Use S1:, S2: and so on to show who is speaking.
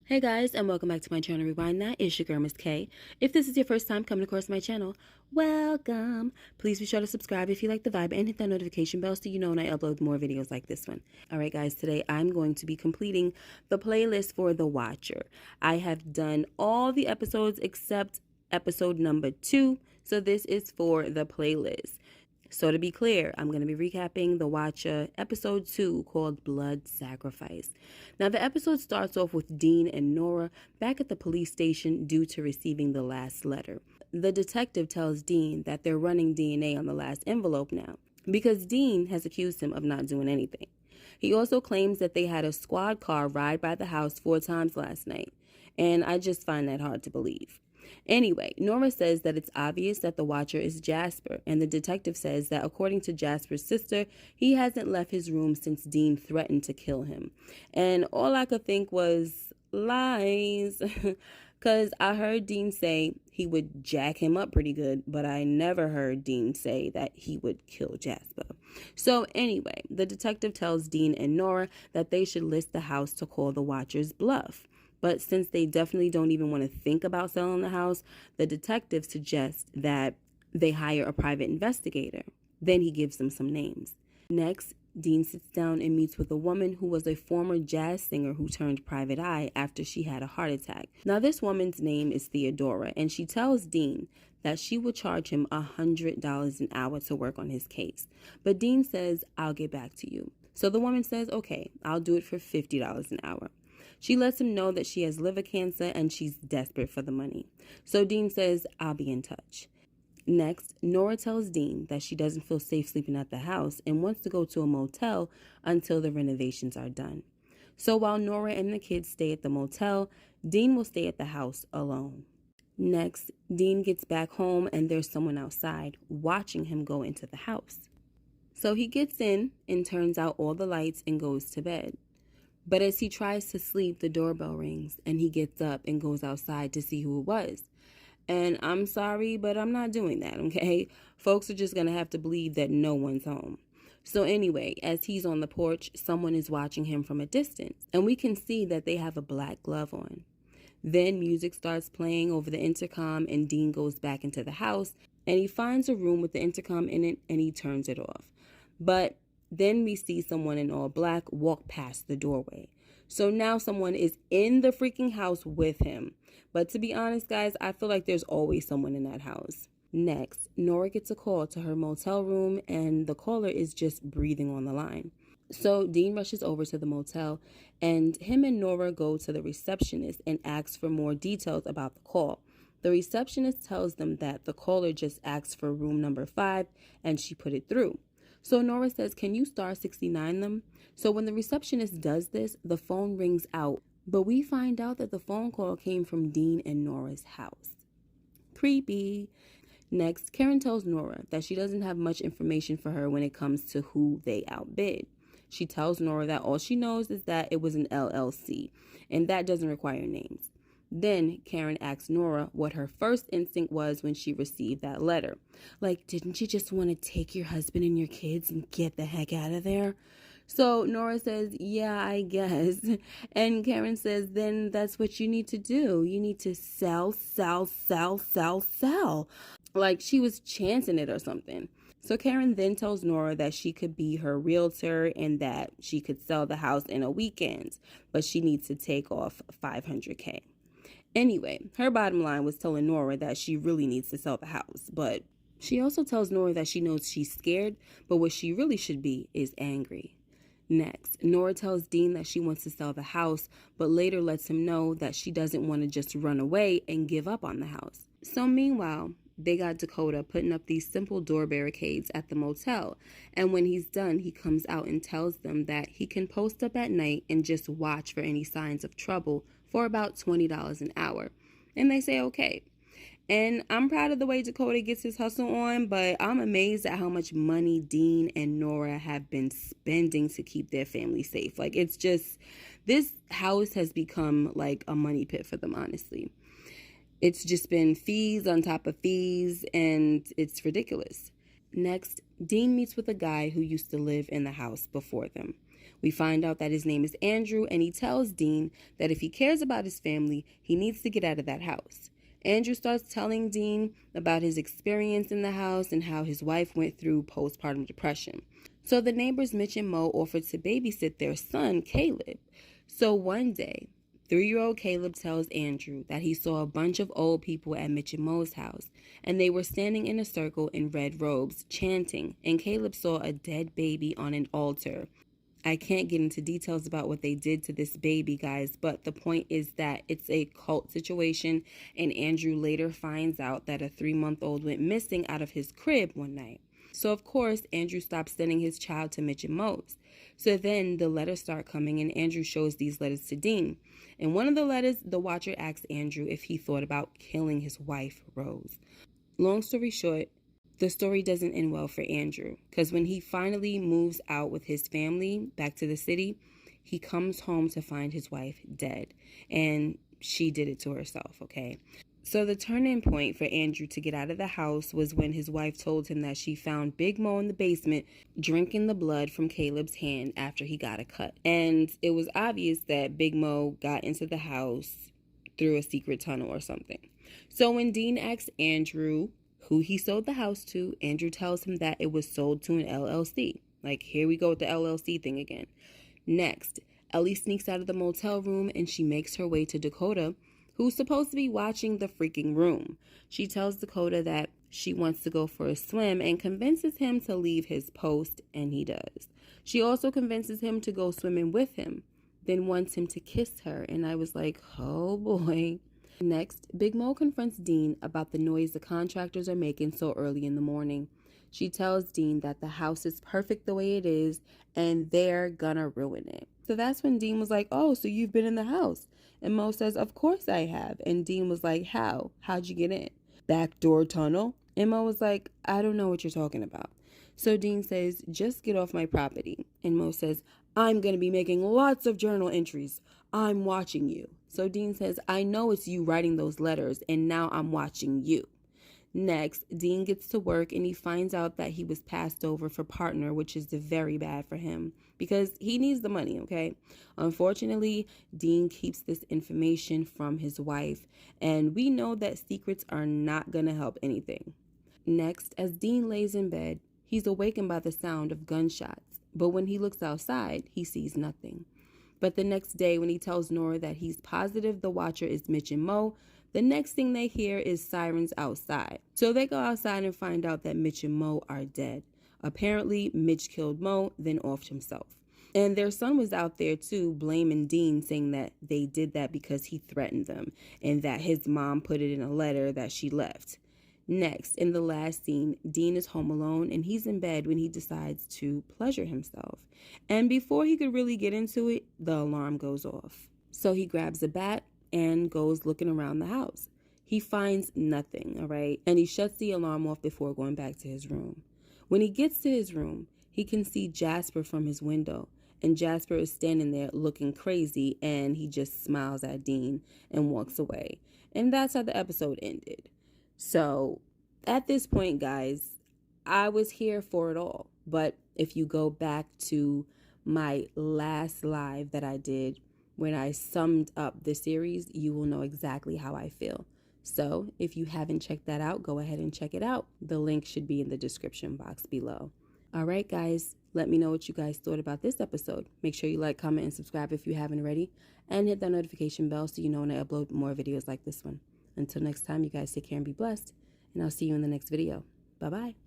S1: Hey guys, and welcome back to my channel Rewind That. It's your girl Miss K. If this is your first time coming across my channel, welcome. Please be sure to subscribe if you like the vibe and hit that notification bell so you know when I upload more videos like this one. Alright guys, today I'm going to be completing the playlist for The Watcher. I have done all the episodes except episode number 2, so this is for the playlist. So to be clear, I'm going to be recapping The Watcher episode 2 called Blood Sacrifice. Now the episode starts off with Dean and Nora back at the police station due to receiving the last letter. The detective tells Dean that they're running DNA on the last envelope now because Dean has accused him of not doing anything. He also claims that they had a squad car ride by the house 4 times last night, and I just find that hard to believe. Anyway, Nora says that it's obvious that the Watcher is Jasper, and the detective says that according to Jasper's sister, he hasn't left his room since Dean threatened to kill him. And all I could think was lies, because I heard Dean say he would jack him up pretty good, but I never heard Dean say that he would kill Jasper. So anyway, the detective tells Dean and Nora that they should list the house to call the Watcher's bluff. But since they definitely don't even want to think about selling the house, the detective suggests that they hire a private investigator. Then he gives them some names. Next, Dean sits down and meets with a woman who was a former jazz singer who turned private eye after she had a heart attack. Now, this woman's name is Theodora, and she tells Dean that she will charge him $100 an hour to work on his case. But Dean says, "I'll get back to you." So the woman says, "Okay, I'll do it for $50 an hour." She lets him know that she has liver cancer and she's desperate for the money. So Dean says, "I'll be in touch." Next, Nora tells Dean that she doesn't feel safe sleeping at the house and wants to go to a motel until the renovations are done. So while Nora and the kids stay at the motel, Dean will stay at the house alone. Next, Dean gets back home and there's someone outside watching him go into the house. So he gets in and turns out all the lights and goes to bed. But as he tries to sleep, the doorbell rings and he gets up and goes outside to see who it was. And I'm sorry, but I'm not doing that, okay? Folks are just going to have to believe that no one's home. So anyway, as he's on the porch, someone is watching him from a distance, and we can see that they have a black glove on. Then music starts playing over the intercom and Dean goes back into the house and he finds a room with the intercom in it and he turns it off. But then we see someone in all black walk past the doorway. So now someone is in the freaking house with him. But to be honest, guys, I feel like there's always someone in that house. Next, Nora gets a call to her motel room and the caller is just breathing on the line. So Dean rushes over to the motel and him and Nora go to the receptionist and ask for more details about the call. The receptionist tells them that the caller just asked for room number 5 and she put it through. So Nora says, "Can you star 69 them?" So when the receptionist does this, the phone rings out. But we find out that the phone call came from Dean and Nora's house. Creepy. Next, Karen tells Nora that she doesn't have much information for her when it comes to who they outbid. She tells Nora that all she knows is that it was an LLC, and that doesn't require names. Then Karen asks Nora what her first instinct was when she received that letter. Like, didn't you just want to take your husband and your kids and get the heck out of there? So Nora says, "Yeah, I guess." And Karen says, "Then that's what you need to do. You need to sell, sell, sell, sell, sell." Like she was chancing it or something. So Karen then tells Nora that she could be her realtor and that she could sell the house in a weekend, but she needs to take off $500K. Anyway, her bottom line was telling Nora that she really needs to sell the house, but she also tells Nora that she knows she's scared, but what she really should be is angry. Next, Nora tells Dean that she wants to sell the house, but later lets him know that she doesn't want to just run away and give up on the house. So meanwhile, they got Dakota putting up these simple door barricades at the motel, and when he's done, he comes out and tells them that he can post up at night and just watch for any signs of trouble for about $20 an hour. And they say okay. And I'm proud of the way Dakota gets his hustle on, but I'm amazed at how much money Dean and Nora have been spending to keep their family safe. Like, it's just, this house has become like a money pit for them, honestly. It's just been fees on top of fees, and it's ridiculous. Next, Dean meets with a guy who used to live in the house before them. We find out that his name is Andrew, and he tells Dean that if he cares about his family, he needs to get out of that house. Andrew starts telling Dean about his experience in the house and how his wife went through postpartum depression. So the neighbors Mitch and Mo offered to babysit their son, Caleb. So one day, 3-year-old Caleb tells Andrew that he saw a bunch of old people at Mitch and Mo's house, and they were standing in a circle in red robes, chanting, and Caleb saw a dead baby on an altar. I can't get into details about what they did to this baby, guys, but the point is that it's a cult situation, and Andrew later finds out that a 3-month-old went missing out of his crib one night. So, of course, Andrew stops sending his child to Mitch and Mo's. So then the letters start coming, and Andrew shows these letters to Dean. In one of the letters, the watcher asks Andrew if he thought about killing his wife, Rose. Long story short, the story doesn't end well for Andrew, because when he finally moves out with his family back to the city, he comes home to find his wife dead, and she did it to herself, okay? So the turning point for Andrew to get out of the house was when his wife told him that she found Big Mo in the basement drinking the blood from Caleb's hand after he got a cut. And it was obvious that Big Mo got into the house through a secret tunnel or something. So when Dean asks Andrew who he sold the house to, Andrew tells him that it was sold to an LLC. Like, here we go with the LLC thing again. Next, Ellie sneaks out of the motel room and she makes her way to Dakota, who's supposed to be watching the freaking room. She tells Dakota that she wants to go for a swim and convinces him to leave his post, and he does. She also convinces him to go swimming with him, then wants him to kiss her, and I was like, oh boy. Next, Big Mo confronts Dean about the noise the contractors are making so early in the morning. She tells Dean that the house is perfect the way it is and they're gonna ruin it. So that's when Dean was like, oh, so you've been in the house? And Mo says, of course I have. And Dean was like, how? How'd you get in? Back door tunnel? And Mo was like, I don't know what you're talking about. So Dean says, just get off my property. And Mo says, I'm going to be making lots of journal entries. I'm watching you. So Dean says, I know it's you writing those letters, and now I'm watching you. Next, Dean gets to work and he finds out that he was passed over for partner, which is very bad for him because he needs the money, okay? Unfortunately, Dean keeps this information from his wife, and we know that secrets are not going to help anything. Next, as Dean lays in bed, he's awakened by the sound of gunshots, but when he looks outside, he sees nothing. But the next day, when he tells Nora that he's positive the watcher is Mitch and Mo, the next thing they hear is sirens outside. So they go outside and find out that Mitch and Mo are dead. Apparently, Mitch killed Mo, then offed himself. And their son was out there too, blaming Dean, saying that they did that because he threatened them and that his mom put it in a letter that she left. Next, in the last scene, Dean is home alone and he's in bed when he decides to pleasure himself. And before he could really get into it, the alarm goes off. So he grabs a bat and goes looking around the house. He finds nothing, all right? And he shuts the alarm off before going back to his room. When he gets to his room, he can see Jasper from his window. And Jasper is standing there looking crazy, and he just smiles at Dean and walks away. And that's how the episode ended. So at this point, guys, I was here for it all. But if you go back to my last live that I did when I summed up the series, you will know exactly how I feel. So if you haven't checked that out, go ahead and check it out. The link should be in the description box below. All right, guys, let me know what you guys thought about this episode. Make sure you like, comment, and subscribe if you haven't already. And hit that notification bell so you know when I upload more videos like this one. Until next time, you guys take care and be blessed. And I'll see you in the next video. Bye-bye.